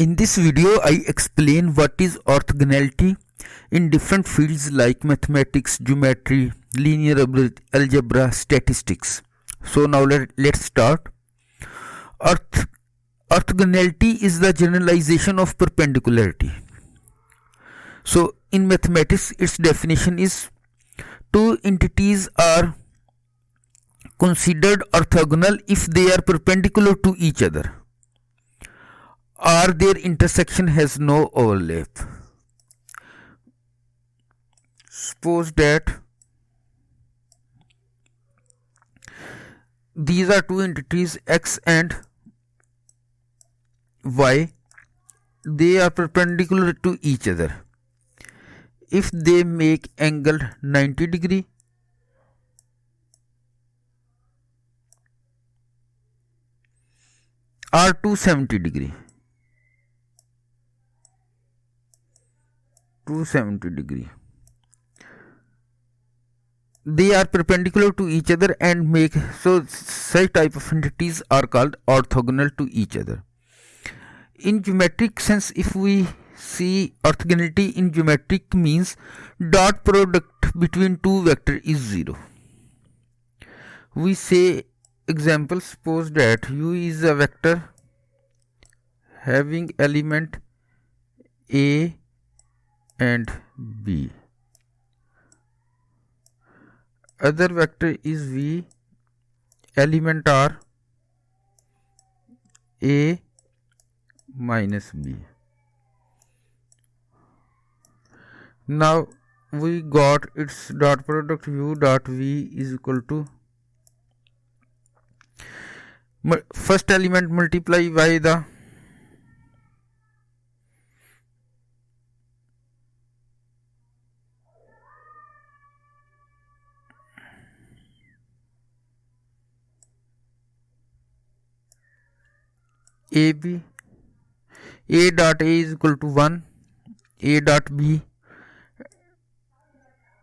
In this video, I explain what is orthogonality in different fields like mathematics, geometry, linear algebra, statistics. So now let's start. Orthogonality is the generalization of perpendicularity. So in mathematics, its definition is two entities are considered orthogonal if they are perpendicular to each other, or their intersection has no overlap. Suppose that these are two entities x and y. They are perpendicular to each other if they make angle 90 degree or 270 degree. 270 degree. They are perpendicular to each other and make, so such type of entities are called orthogonal to each other. In geometric sense, if we see orthogonality in geometric means dot product between two vectors is 0. We say example, suppose that u is a vector having element a and b. Other vector is v, element are a minus b. Now we got its dot product u dot v is equal to first element multiply by the AB. A dot A is equal to 1, A dot B,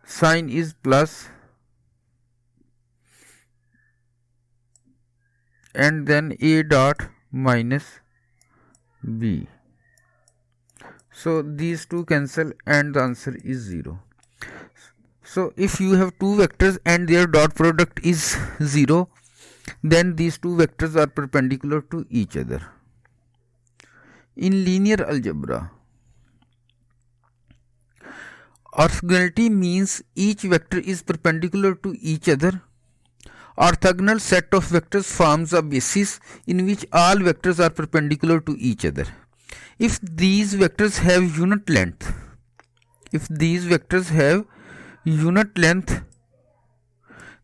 sign is plus, and then A dot minus B. So these two cancel and the answer is 0. So if you have two vectors and their dot product is 0, then these two vectors are perpendicular to each other. In linear algebra, orthogonality means each vector is perpendicular to each other. Orthogonal set of vectors forms a basis in which all vectors are perpendicular to each other. If these vectors have unit length,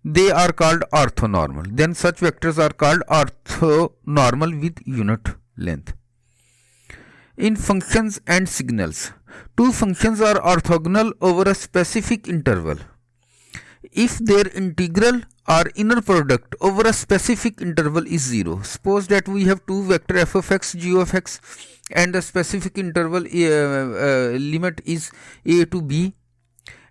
they are called orthonormal. Then such vectors are called orthonormal with unit length. In functions and signals, two functions are orthogonal over a specific interval if their integral or inner product over a specific interval is 0. Suppose that we have two vector f of x, g of x, and the specific interval limit is a to b,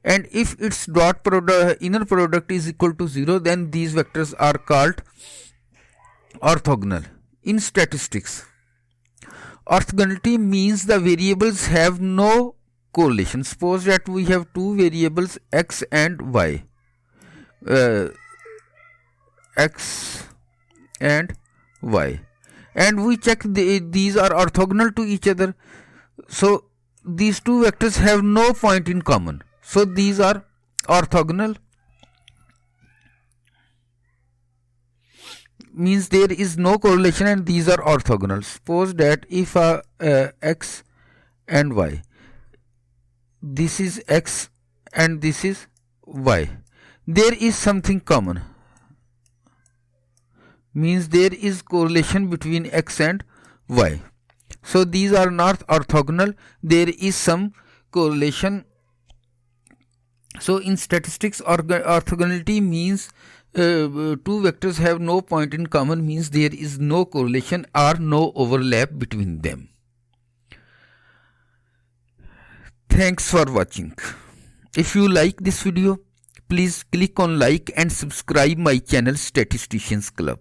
and if its dot product inner product is equal to 0, then these vectors are called orthogonal. In statistics, orthogonality means the variables have no correlation. Suppose that we have two variables x and y. X and y, and we check these are orthogonal to each other. So these two vectors have no point in common. So these are orthogonal, means there is no correlation and these are orthogonal. Suppose that if x and y, this is x and this is y, there is something common, means there is correlation between x and y. So these are not orthogonal, there is some correlation. So in statistics, orthogonality means two vectors have no point in common, means there is no correlation or no overlap between them. Thanks for watching. If you like this video, please click on like and subscribe my channel Statisticians Club.